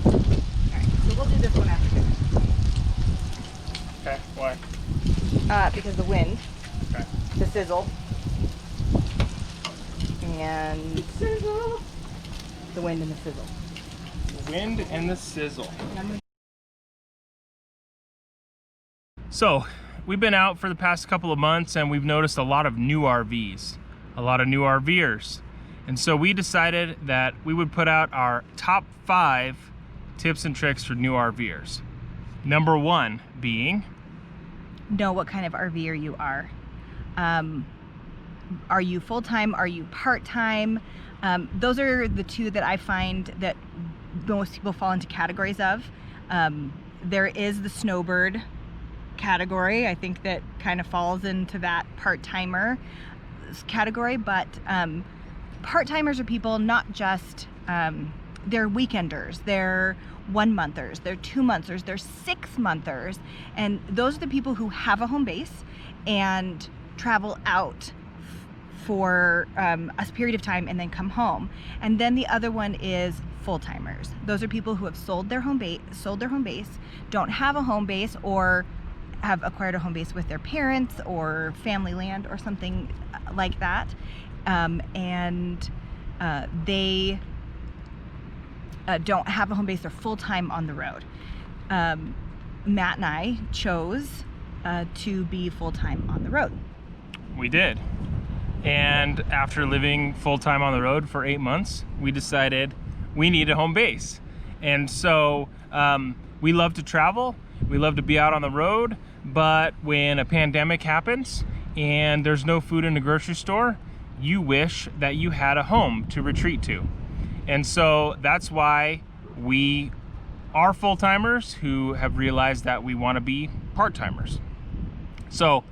Alright, so we'll do this one after dinner. Okay, why? Because the wind, Okay. the sizzle, and the wind and the sizzle. The wind and the sizzle. So, we've been out for the past couple of months and we've noticed a lot of new RVs, a lot of new RVers. And so we decided that we would put out our top 5 tips and tricks for new RVers. Number 1 being, Know what kind of RVer you are. Are you full-time? Are you part-time? Those are the two that I find that most people fall into categories of. There is the snowbird category. I think that kind of falls into that part-timer category, but part-timers are people not just, they're weekenders, they're 1-monthers, they're 2-monthers, they're 6-monthers, and those are the people who have a home base and travel out for a period of time and then come home. And then the other one is full-timers. Those are people who have sold their home base, don't have a home base, or have acquired a home base with their parents or family land or something like that, and they don't have a home base. They're full-time on the road. Matt and I chose to be full-time on the road. we did. And after living full-time on the road for 8 months, we decided we need a home base. And so we love to travel, we love to be out on the road, but when a pandemic happens and there's no food in the grocery store, you wish that you had a home to retreat to. And so that's why we are full-timers who have realized that we want to be part-timers. So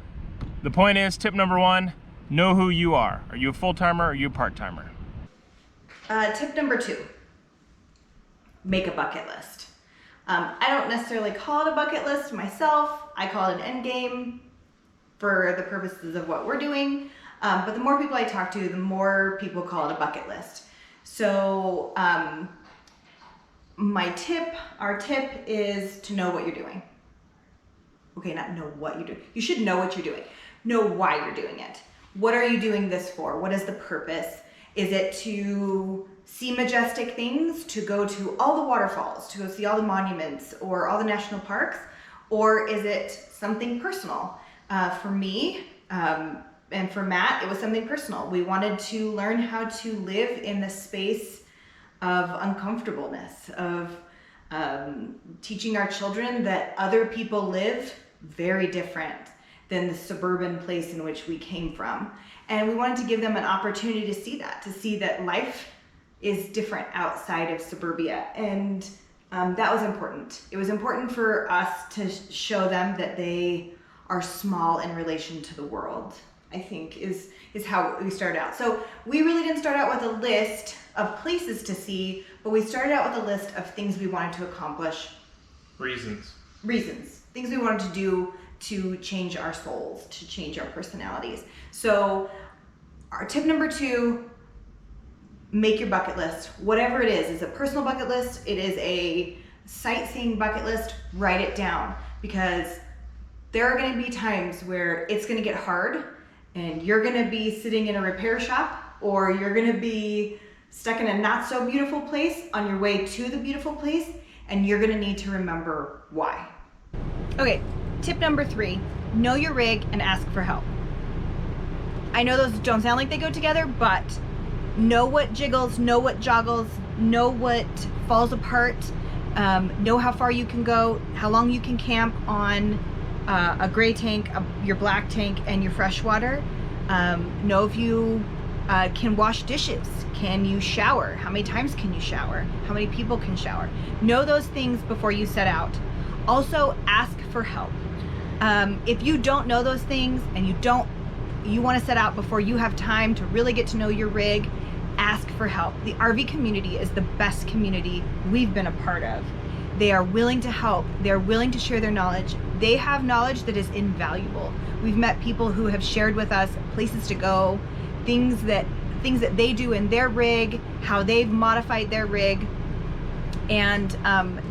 the point is, tip number 1, know who you are. Are you a full-timer or are you a part-timer? Tip number 2, make a bucket list. I don't necessarily call it a bucket list myself. I call it an end game for the purposes of what we're doing. But the more people I talk to, the more people call it a bucket list. So our tip is to know what you're doing. Okay, not know what you're doing. You should know what you're doing. Know why you're doing it. What are you doing this for? What is the purpose? Is it to see majestic things, to go to all the waterfalls, to go see all the monuments or all the national parks? Or is it something personal? For me, and for Matt, it was something personal. We wanted to learn how to live in the space of uncomfortableness, of teaching our children that other people live very different than the suburban place in which we came from. And we wanted to give them an opportunity to see that life is different outside of suburbia. And that was important. It was important for us to show them that they are small in relation to the world, I think is how we started out. So we really didn't start out with a list of places to see, but we started out with a list of things we wanted to accomplish. Reasons. Things we wanted to do to change our souls, to change our personalities. So our tip number 2, make your bucket list. Whatever it is a personal bucket list, it is a sightseeing bucket list, write it down, because there are gonna be times where it's gonna get hard and you're gonna be sitting in a repair shop, or you're gonna be stuck in a not so beautiful place on your way to the beautiful place, and you're gonna need to remember why. Okay, tip number 3, know your rig and ask for help. I know those don't sound like they go together, but know what jiggles, know what joggles, know what falls apart, know how far you can go, how long you can camp on a gray tank, your black tank, and your freshwater. Know if you can wash dishes, can you shower, how many times can you shower, how many people can shower. Know those things before you set out. Also, ask for help. If you don't know those things and you want to set out before you have time to really get to know your rig, ask for help. The RV community is the best community we've been a part of. They are willing to help. They're willing to share their knowledge. They have knowledge that is invaluable. We've met people who have shared with us places to go, things that they do in their rig, how they've modified their rig. and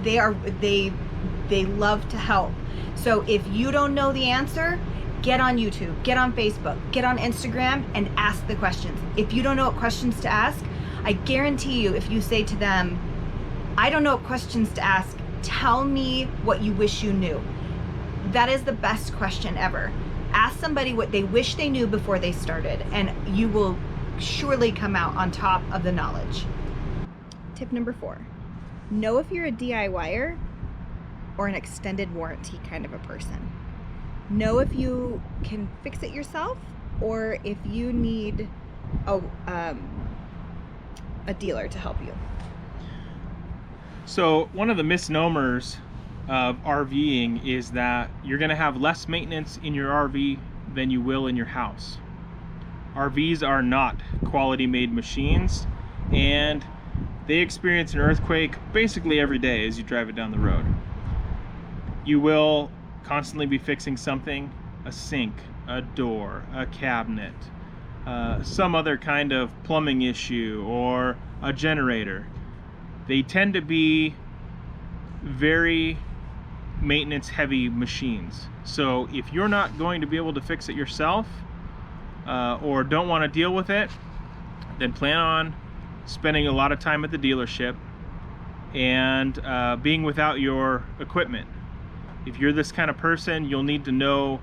they love to help. So if you don't know the answer, get on YouTube, get on Facebook, get on Instagram, and ask the questions. If you don't know what questions to ask, I guarantee you, if you say to them, I don't know what questions to ask, tell me what you wish you knew. That is the best question ever. Ask somebody what they wish they knew before they started, and you will surely come out on top of the knowledge. Tip number 4, know if you're a DIYer or an extended warranty kind of a person. Know if you can fix it yourself or if you need a dealer to help you. So one of the misnomers of RVing is that you're going to have less maintenance in your RV than you will in your house. RVs are not quality made machines, and they experience an earthquake basically every day as you drive it down the road. You will constantly be fixing something, a sink, a door, a cabinet, some other kind of plumbing issue, or a generator. They tend to be very maintenance heavy machines. So if you're not going to be able to fix it yourself, or don't want to deal with it, then plan on spending a lot of time at the dealership and being without your equipment. If you're this kind of person, you'll need to know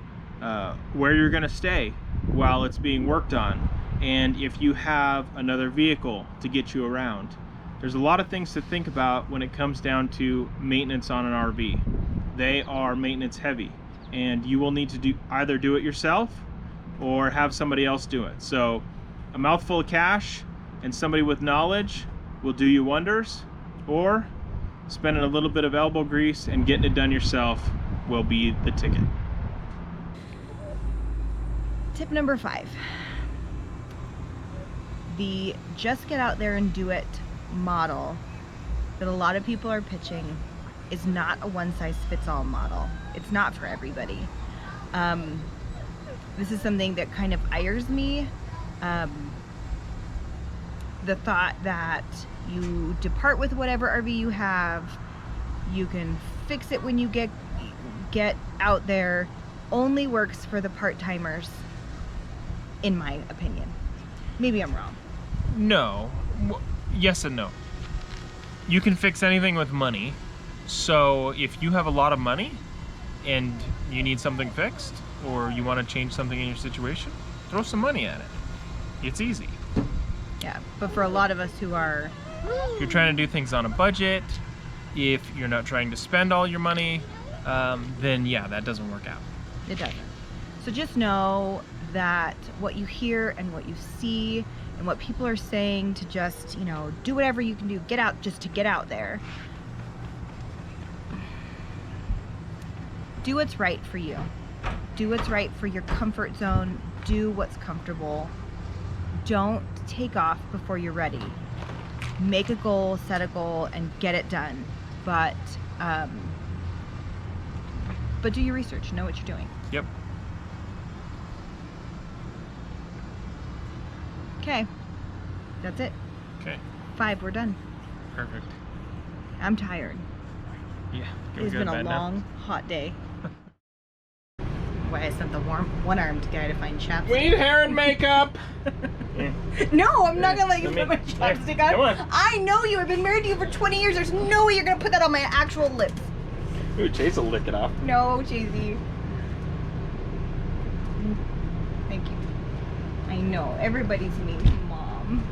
where you're going to stay while it's being worked on, and if you have another vehicle to get you around. There's a lot of things to think about when it comes down to maintenance on an RV. They are maintenance heavy, and you will need to either do it yourself or have somebody else do it. So a mouthful of cash and somebody with knowledge will do you wonders, or spending a little bit of elbow grease and getting it done yourself will be the ticket. Tip number 5, the just get out there and do it model that a lot of people are pitching is not a one-size-fits-all model. It's not for everybody. This is something that kind of ires me. The thought that you depart with whatever RV you have, you can fix it when you get out there, only works for the part-timers, in my opinion. Maybe I'm wrong. No. Yes and no. You can fix anything with money. So if you have a lot of money and you need something fixed, or you want to change something in your situation, throw some money at it. It's easy. Yeah, but for a lot of us who are... If you're trying to do things on a budget, if you're not trying to spend all your money, then yeah, that doesn't work out. It doesn't. So just know that what you hear and what you see and what people are saying to just, do whatever you can do, get out, just to get out there. Do what's right for you. Do what's right for your comfort zone. Do what's comfortable. Don't take off before you're ready. Make a goal, set a goal, and get it done. But do your research. Know what you're doing. Yep. Okay. That's it. Okay. 5, we're done. Perfect. I'm tired. Yeah. It's been a long, hot day. Why I sent the one-armed guy to find chapstick. We need hair and makeup. No, I'm not gonna let you put my chapstick on. Come on. I know you. I've been married to you for 20 years. There's no way you're gonna put that on my actual lips. Ooh, Chase will lick it off. No, Chasey. Thank you. I know everybody's mean to Mom.